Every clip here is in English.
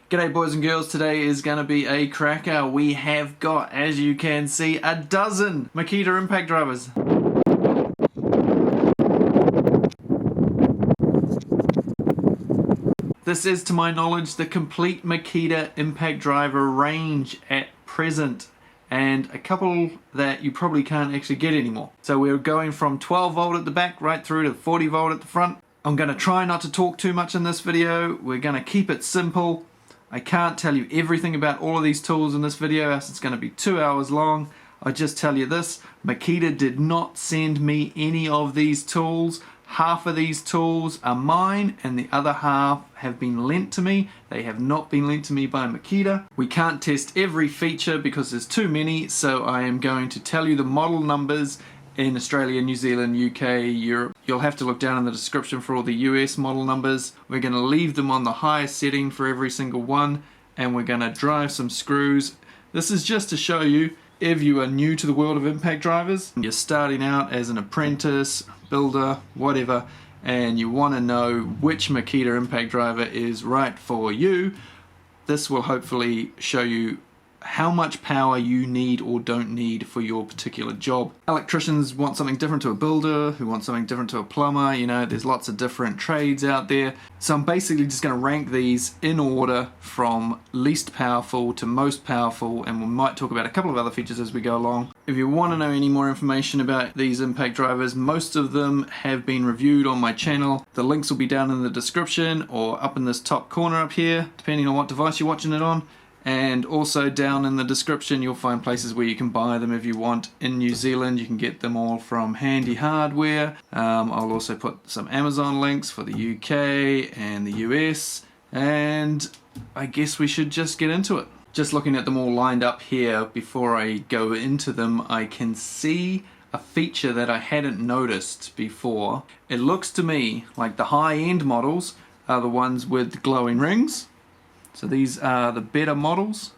G'day boys and girls, today is going to be a cracker. We have got, as you can see, a dozen Makita Impact Drivers. This is, to my knowledge, the complete Makita Impact Driver range at present, and a couple that you probably can't actually get anymore. So we're going from 12 volt at the back right through to 40 volt at the front. I'm going to try not to talk too much in this video. We're going to keep it simple. I can't tell you everything about all of these tools in this video, else it's going to be 2 hours long. I'll just tell you this: Makita did not send me any of these tools. Half of these tools are mine and the other half have been lent to me. They have not been lent to me by Makita. We can't test every feature because there's too many, so I am going to tell you the model numbers in Australia, New Zealand, UK, Europe. You'll have to look down in the description for all the US model numbers. We're going to leave them on the highest setting for every single one, and we're going to drive some screws. This is just to show you, if you are new to the world of impact drivers, you're starting out as an apprentice, builder, whatever, and you want to know which Makita impact driver is right for you, this will hopefully show you how much power you need or don't need for your particular job. Electricians want something different to a builder, who want something different to a plumber. You know, there's lots of different trades out there. So I'm basically just going to rank these in order from least powerful to most powerful, and we might talk about a couple of other features as we go along. If you want to know any more information about these impact drivers, most of them have been reviewed on my channel. The links will be down in the description or up in this top corner up here, depending on what device you're watching it on. And also down in the description you'll find places where you can buy them if you want. In New Zealand you can get them all from Handy Hardware. I'll also put some Amazon links for the UK and the US, and I guess we should just get into it. Just looking at them all lined up here before I go into them, I can see a feature that I hadn't noticed before. It looks to me like the high-end models are the ones with glowing rings. So these are the better models,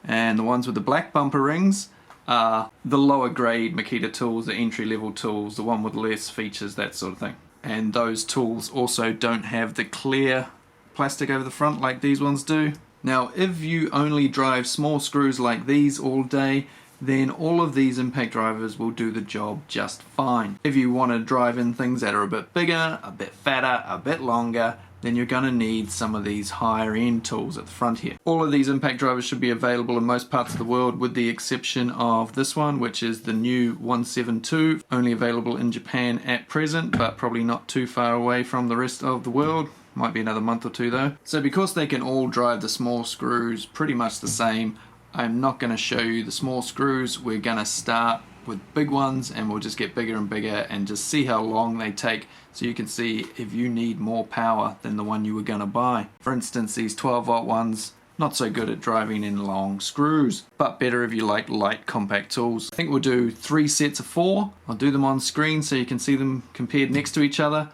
and the ones with the black bumper rings are the lower grade Makita tools, the entry level tools, the one with less features, that sort of thing. And those tools also don't have the clear plastic over the front like these ones do. Now if you only drive small screws like these all day, then all of these impact drivers will do the job just fine. If you want to drive in things that are a bit bigger, a bit fatter, a bit longer, then you're going to need some of these higher end tools at the front here. All of these impact drivers should be available in most parts of the world, with the exception of this one, which is the new 172, only available in Japan at present, but probably not too far away from the rest of the world. Might be another month or two though. So because they can all drive the small screws pretty much the same, I'm not going to show you the small screws. We're going to start with big ones, and we'll just get bigger and bigger and just see how long they take, so you can see if you need more power than the one you were going to buy. For instance, these 12 volt ones, not so good at driving in long screws, but better if you like light compact tools. I think we'll do 3 sets of 4. I'll do them on screen so you can see them compared next to each other,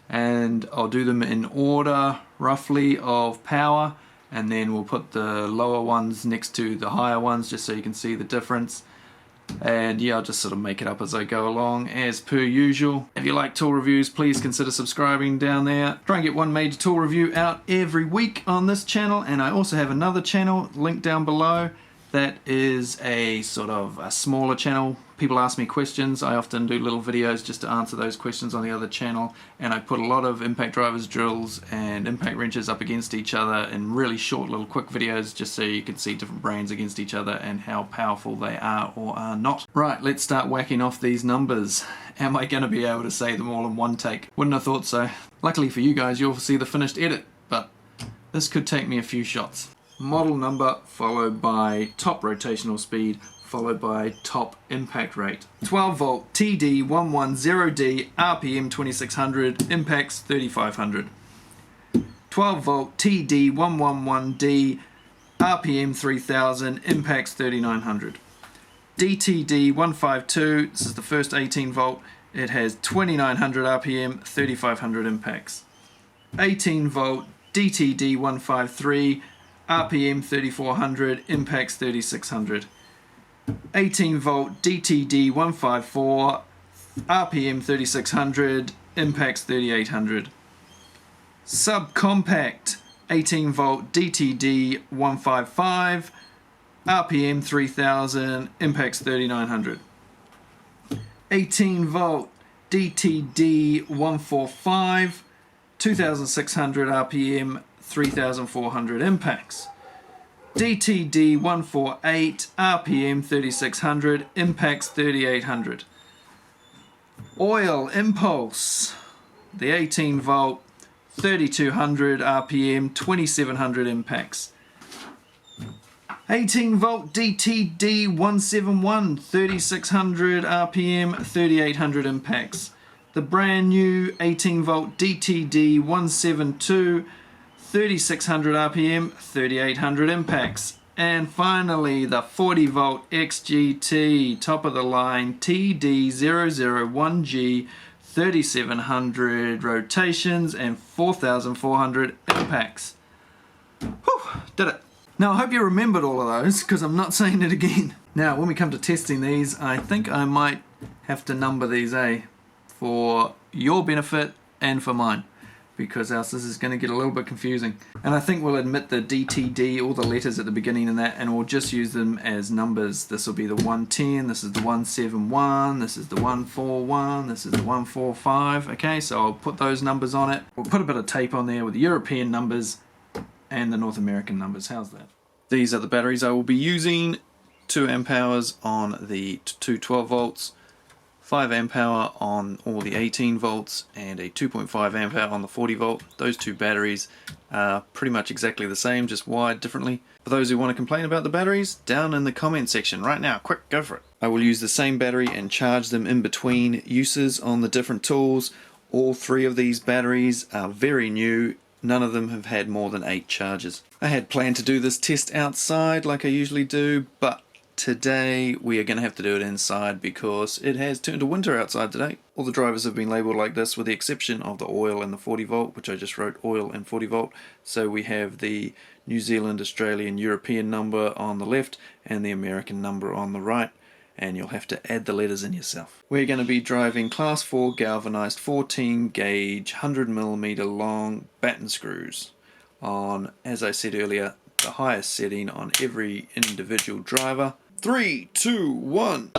and I'll do them in order roughly of power, and then we'll put the lower ones next to the higher ones just so you can see the difference. And yeah, I'll just sort of make it up as I go along, as per usual. If you like tool reviews, please consider subscribing down there. Try and get one major tool review out every week on this channel, and I also have another channel linked down below that is a sort of a smaller channel. People ask me questions. I often do little videos just to answer those questions on the other channel, and I put a lot of impact drivers drills and impact wrenches up against each other in really short little quick videos, just so you can see different brands against each other and how powerful they are or are not. Right, let's start whacking off these numbers. Am I going to be able to say them all in one take? Wouldn't have thought so. Luckily for you guys, you'll see the finished edit, but this could take me a few shots. Model number followed by top rotational speed followed by top impact rate. 12 volt TD110D RPM 2600, impacts 3500. 12 volt TD111D RPM 3000, impacts 3900. DTD152, this is the first 18 volt, it has 2900 RPM, 3500 impacts. 18 volt DTD153 RPM 3400, impacts 3600. 18 volt DTD154 RPM 3600, impacts 3800. Subcompact 18 volt DTD155, RPM 3000, impacts 3900. 18 volt DTD145, 2600 RPM, 3400 impacts. DTD148, RPM 3600, impacts 3800. Oil Impulse, the 18 volt 3200 RPM, 2700 impacts. 18 volt DTD171, 3600 RPM, 3800 impacts. The brand new 18 volt DTD172, 3600 RPM, 3800 impacts. And finally the 40 volt XGT, top of the line TD001G, 3700 rotations and 4400 impacts. Whew, did it. Now I hope you remembered all of those, because I'm not saying it again. Now when we come to testing these, I think I might have to number these, for your benefit and for mine, because else this is going to get a little bit confusing. And I think we'll admit the DTD, all the letters at the beginning and that, and we'll just use them as numbers. This will be the 110, this is the 171, this is the 141, this is the 145. Okay, so I'll put those numbers on it. We'll put a bit of tape on there with the European numbers and the North American numbers. How's that? These are the batteries I will be using. 2 amp hours on the two 12 volts, 5 amp hour on all the 18 volts, and a 2.5 amp hour on the 40 volt. Those two batteries are pretty much exactly the same, just wired differently. For those who want to complain about the batteries, down in the comment section right now, quick, go for it. I will use the same battery and charge them in between uses on the different tools. All 3 of these batteries are very new. None of them have had more than 8 charges. I had planned to do this test outside like I usually do, but today we are going to have to do it inside because it has turned to winter outside today. All the drivers have been labelled like this with the exception of the oil and the 40 volt, which I just wrote oil and 40 volt. So we have the New Zealand, Australian, European number on the left and the American number on the right, and you'll have to add the letters in yourself. We're going to be driving class 4 galvanized 14 gauge 100mm long batten screws on, as I said earlier, the highest setting on every individual driver. 3, 2, 1.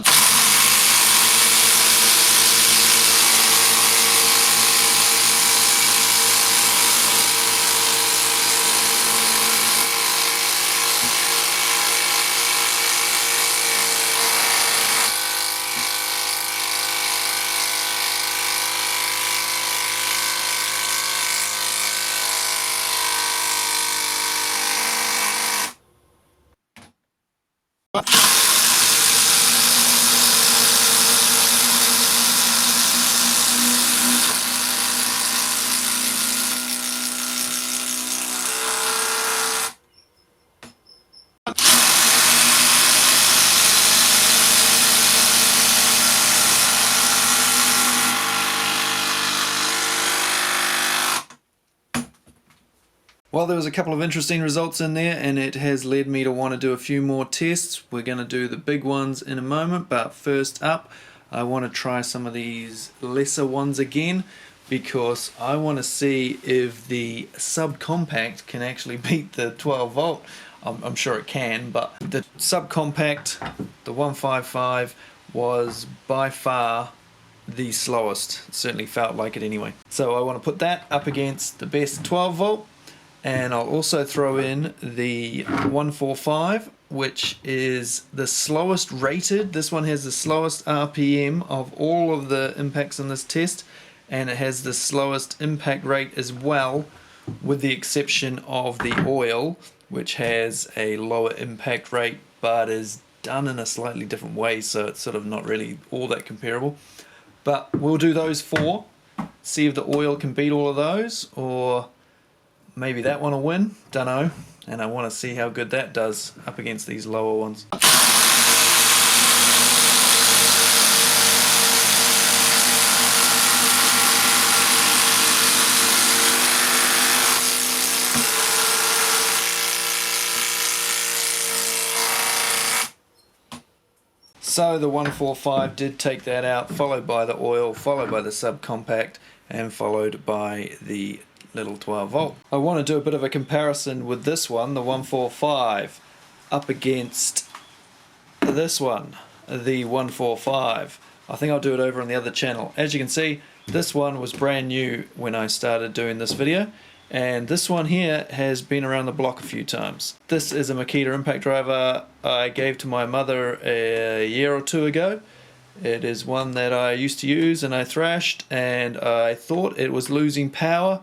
Well, there was a couple of interesting results in there, and it has led me to want to do a few more tests. We're going to do the big ones in a moment, but first up I want to try some of these lesser ones again, because I want to see if the subcompact can actually beat the 12 volt. I'm sure it can, but the subcompact, the 155, was by far the slowest. It certainly felt like it anyway. So I want to put that up against the best 12 volt. And I'll also throw in the 145, which is the slowest rated. This one has the slowest RPM of all of the impacts in this test, and it has the slowest impact rate as well, with the exception of the oil, which has a lower impact rate but is done in a slightly different way, so it's sort of not really all that comparable. But we'll do those 4, see if the oil can beat all of those, or maybe that one will win, don't know, and I want to see how good that does up against these lower ones. So the 145 did take that out, followed by the oil, followed by the subcompact, and followed by the little 12 volt. I want to do a bit of a comparison with this one, the 145, up against this one, the 145. I think I'll do it over on the other channel. As you can see, this one was brand new when I started doing this video, and this one here has been around the block a few times. This is a Makita Impact Driver I gave to my mother a year or two ago. It is one that I used to use and I thrashed, and I thought it was losing power,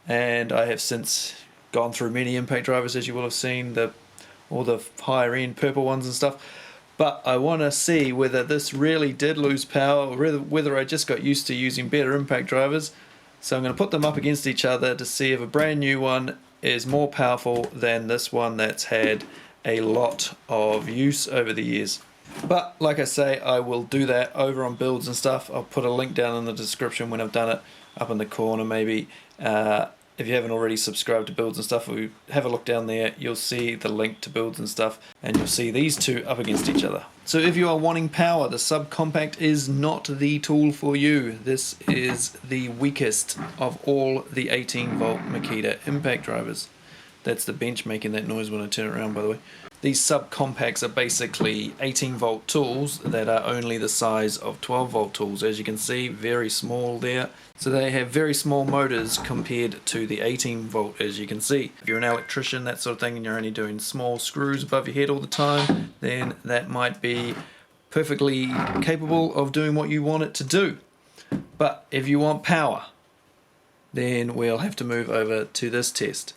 and I have since gone through many Impact Drivers, as you will have seen, all the higher end purple ones and stuff. But I want to see whether this really did lose power, or whether I just got used to using better Impact Drivers. So I'm going to put them up against each other to see if a brand new one is more powerful than this one that's had a lot of use over the years. But like I say, I will do that over on builds and stuff. I'll put a link down in the description when I've done it, up in the corner maybe. If you haven't already subscribed to builds and stuff, or have a look down there, you'll see the link to builds and stuff, and you'll see these two up against each other. So if you are wanting power, the subcompact is not the tool for you. This is the weakest of all the 18 volt Makita Impact Drivers. That's the bench making that noise when I turn it around, by the way. These subcompacts are basically 18 volt tools that are only the size of 12 volt tools. As you can see, very small there. So they have very small motors compared to the 18 volt, as you can see. If you're an electrician, that sort of thing, and you're only doing small screws above your head all the time, then that might be perfectly capable of doing what you want it to do. But if you want power, then we'll have to move over to this test.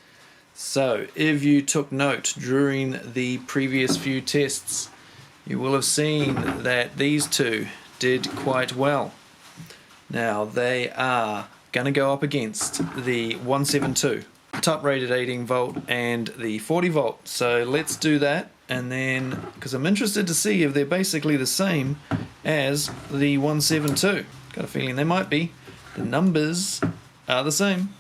So if you took note during the previous few tests, you will have seen that these two did quite well. Now they are going to go up against the 172, top rated 18 volt, and the 40 volt. So let's do that, and then, because I'm interested to see if they're basically the same as the 172. Got a feeling they might be. The numbers are the same.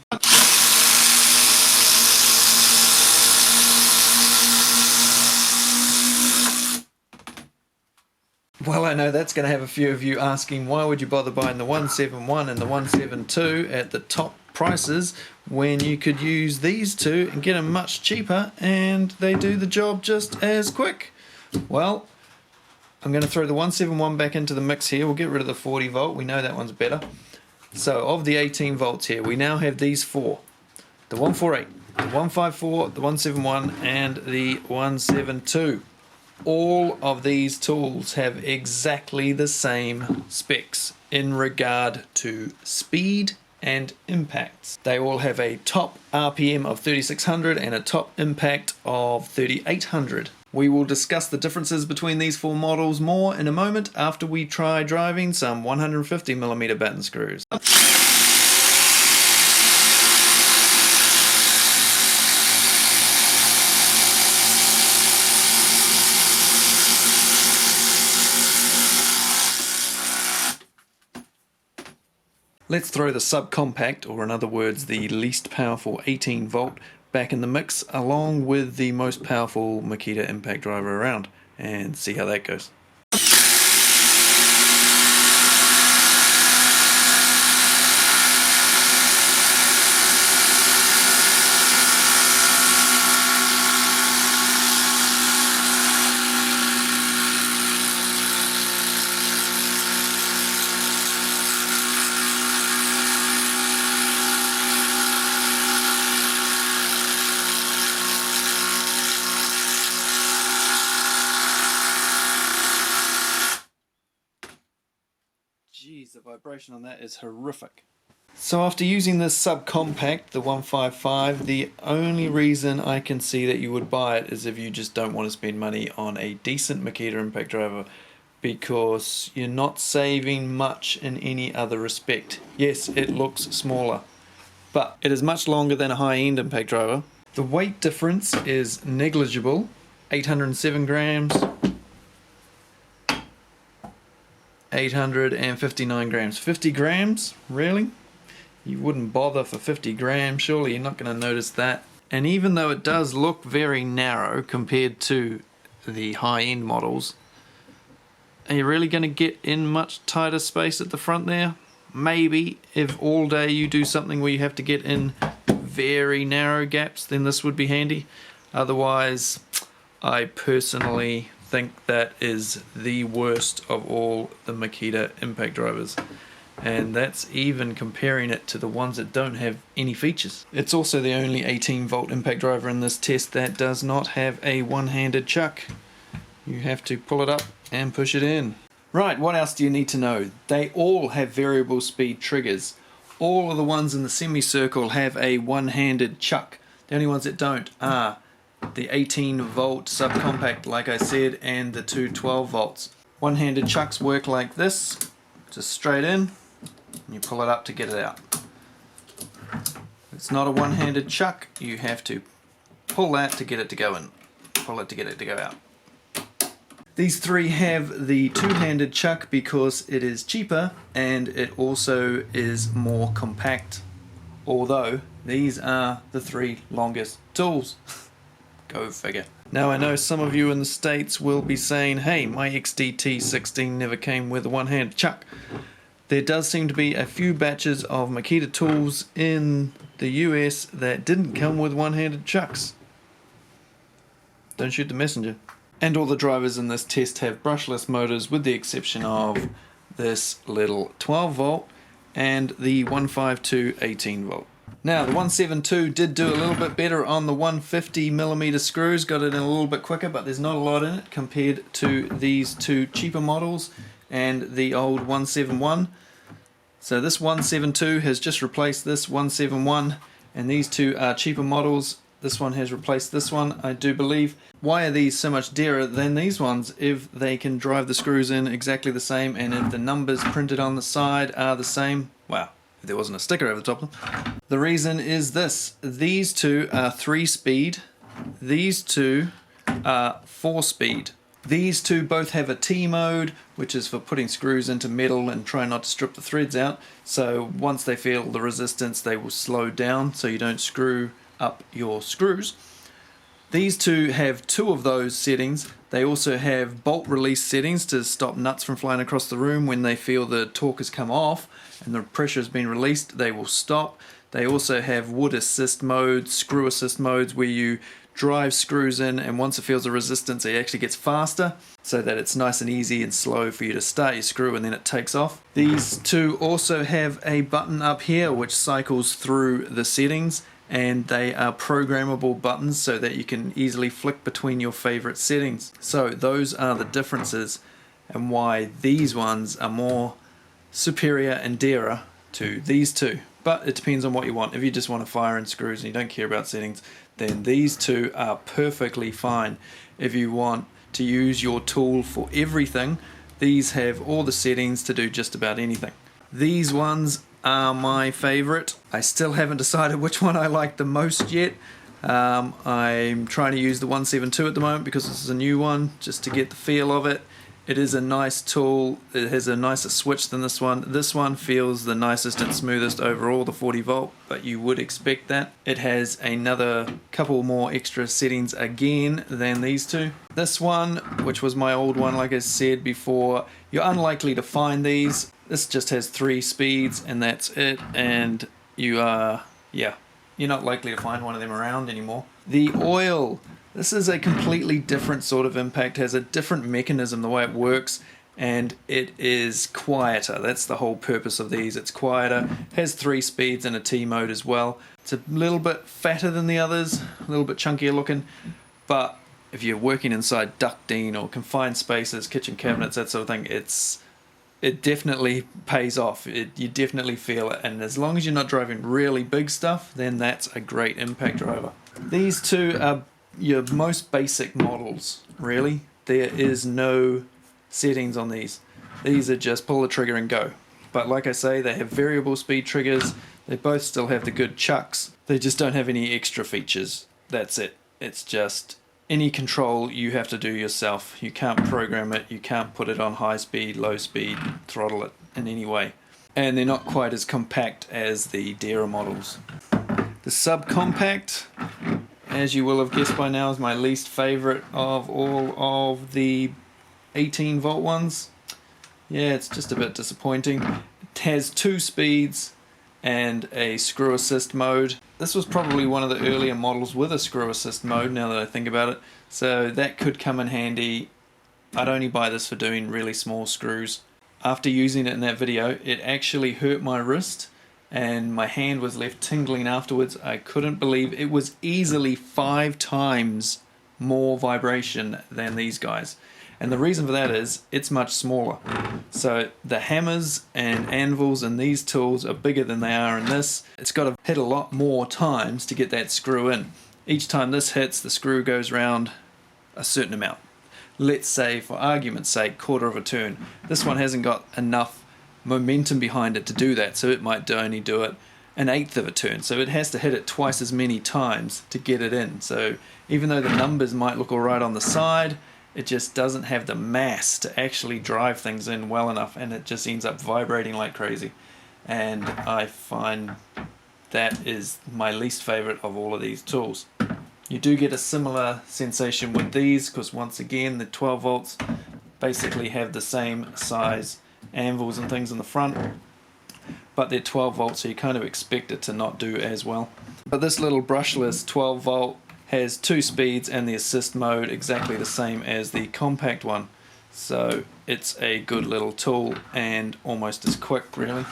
Well, I know that's going to have a few of you asking, why would you bother buying the 171 and the 172 at the top prices when you could use these two and get them much cheaper and they do the job just as quick? Well, I'm going to throw the 171 back into the mix here. We'll get rid of the 40 volt. We know that one's better. So of the 18 volts here, we now have these four. The 148, the 154, the 171 and the 172. All of these tools have exactly the same specs in regard to speed and impacts. They all have a top RPM of 3600 and a top impact of 3800. We will discuss the differences between these four models more in a moment after we try driving some 150mm batten screws. Let's throw the subcompact, or in other words the least powerful 18 volt, back in the mix along with the most powerful Makita Impact Driver around and see how that goes. Jeez, the vibration on that is horrific. So after using this subcompact, the 155, the only reason I can see that you would buy it is if you just don't want to spend money on a decent Makita Impact Driver, because you're not saving much in any other respect. Yes, it looks smaller, but it is much longer than a high-end Impact Driver. The weight difference is negligible, 807 grams. 859 grams. 50 grams? Really? You wouldn't bother for 50 grams, surely you're not going to notice that. And even though it does look very narrow compared to the high-end models, are you really going to get in much tighter space at the front there? Maybe if all day you do something where you have to get in very narrow gaps, then this would be handy. Otherwise, I personally think that is the worst of all the Makita Impact Drivers. And that's even comparing it to the ones that don't have any features. It's also the only 18 volt impact driver in this test that does not have a one-handed chuck. You have to pull it up and push it in. Right, what else do you need to know? They all have variable speed triggers. All of the ones in the semicircle have a one-handed chuck. The only ones that don't are the 18 volt subcompact, like I said, and the two 12 volts. One-handed chucks work like this, just straight in. And you pull it up to get it out. It's not a one-handed chuck, you have to pull that to get it to go in. Pull it to get it to go out. These three have the two-handed chuck because it is cheaper and it also is more compact. Although these are the three longest tools. Go figure. Now I know some of you in the States will be saying, hey, my XDT16 never came with a one-handed chuck. There does seem to be a few batches of Makita tools in the US that didn't come with one-handed chucks. Don't shoot the messenger. And all the drivers in this test have brushless motors with the exception of this little 12 volt and the 152 18 volt. Now the 172 did do a little bit better on the 150mm screws, got it in a little bit quicker, but there's not a lot in it compared to these two cheaper models and the old 171. So this 172 has just replaced this 171 and these two are cheaper models. This one has replaced this one, I do believe. Why are these so much dearer than these ones if they can drive the screws in exactly the same and if the numbers printed on the side are the same? Wow, if there wasn't a sticker over the top of them. The reason is this. These two are 3-speed. These two are 4-speed. These two both have a T mode, which is for putting screws into metal and trying not to strip the threads out. So once they feel the resistance, they will slow down so you don't screw up your screws. These two have two of those settings. They also have bolt release settings to stop nuts from flying across the room. When they feel the torque has come off and the pressure has been released, they will stop. They also have wood assist modes, screw assist modes, where you drive screws in and once it feels the resistance it actually gets faster so that it's nice and easy and slow for you to start your screw and then it takes off. These two also have a button up here which cycles through the settings and they are programmable buttons so that you can easily flick between your favorite settings. So those are the differences and why these ones are more superior and dearer to these two. But it depends on what you want. If you just want to fire in screws and you don't care about settings, then these two are perfectly fine. If you want to use your tool for everything, these have all the settings to do just about anything. These ones are my favorite. I still haven't decided which one I like the most yet. I'm trying to use the 172 at the moment because this is a new one, just to get the feel of it. It is a nice tool. It has a nicer switch than this one. This one feels the nicest and smoothest overall, the 40 volt, but you would expect that. It has another couple more extra settings again than these two. This one, which was my old one, like I said before, you're unlikely to find these. This just has 3 speeds and that's it, and you are, you're not likely to find one of them around anymore. The oil. This is a completely different sort of impact, has a different mechanism the way it works, and it is quieter. That's the whole purpose of these. It's quieter, has 3 speeds and a T mode as well. It's a little bit fatter than the others, a little bit chunkier looking, but if you're working inside ducting or confined spaces, kitchen cabinets, that sort of thing, it definitely pays off. You definitely feel it, and as long as you're not driving really big stuff, then that's a great impact driver. These two are your most basic models, really. There is no settings on these. These are just pull the trigger and go. But like I say, they have variable speed triggers. They both still have the good chucks. They just don't have any extra features. That's it. It's just any control you have to do yourself. You can't program it. You can't put it on high speed, low speed, throttle it in any way. And they're not quite as compact as the dearer models. The subcompact, as you will have guessed by now, is my least favorite of all of the 18 volt ones. Yeah, it's just a bit disappointing. It has 2 speeds and a screw assist mode. This was probably one of the earlier models with a screw assist mode, now that I think about it, so that could come in handy. I'd only buy this for doing really small screws. After using it in that video, it actually hurt my wrist and my hand was left tingling afterwards. I couldn't believe it was easily 5 times more vibration than these guys. And the reason for that is it's much smaller. So the hammers and anvils in these tools are bigger than they are in this. It's got to hit a lot more times to get that screw in. Each time this hits, the screw goes round a certain amount. Let's say, for argument's sake, 1/4 of a turn. This one hasn't got enough momentum behind it to do that, so it might only do it 1/8 of a turn. So it has to hit it twice as many times to get it in. So even though the numbers might look alright on the side, it just doesn't have the mass to actually drive things in well enough, and it just ends up vibrating like crazy. And I find that is my least favorite of all of these tools. You do get a similar sensation with these, because once again the 12 volts basically have the same size anvils and things in the front, but they're 12 volts, so you kind of expect it to not do as well. But this little brushless 12 volt has 2 speeds and the assist mode exactly the same as the compact one, so it's a good little tool and almost as quick, really.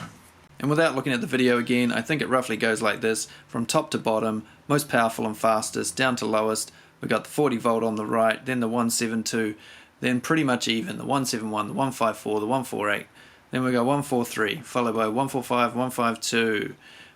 And without looking at the video again, I think it roughly goes like this, from top to bottom, most powerful and fastest, down to lowest. We've got the 40 volt on the right, then the 172, then pretty much even, the 171, the 154, the 148, then we go 143, followed by 145, 152.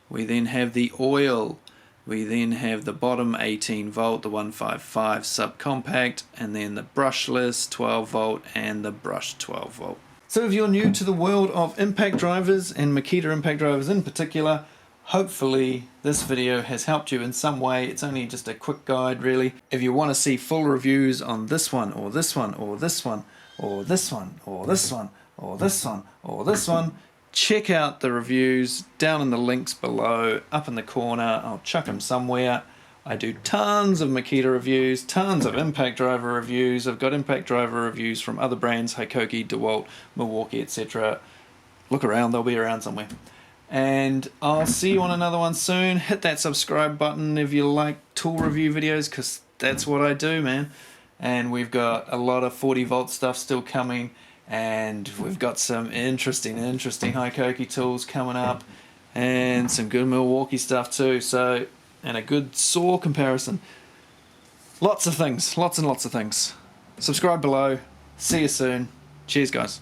We then have the oil, we then have the bottom 18 volt, the 155 subcompact, and then the brushless 12 volt and the brushed 12 volt. So if you're new to the world of impact drivers, and Makita impact drivers in particular, hopefully this video has helped you in some way. It's only just a quick guide, really. If you want to see full reviews on this one, or this one, or this one, or this one, or this one, or this one, or this one, check out the reviews down in the links below, up in the corner. I'll chuck them somewhere. I do tons of Makita reviews, tons of impact driver reviews. I've got impact driver reviews from other brands, Hikoki, DeWalt, Milwaukee, etc. Look around, they'll be around somewhere. And I'll see you on another one soon. Hit that subscribe button if you like tool review videos, because that's what I do, man. And we've got a lot of 40 volt stuff still coming, and we've got some interesting Hikoki tools coming up, and some good Milwaukee stuff too. So, and a good saw comparison. Lots of things, lots and lots of things. Subscribe below. See you soon. Cheers, guys.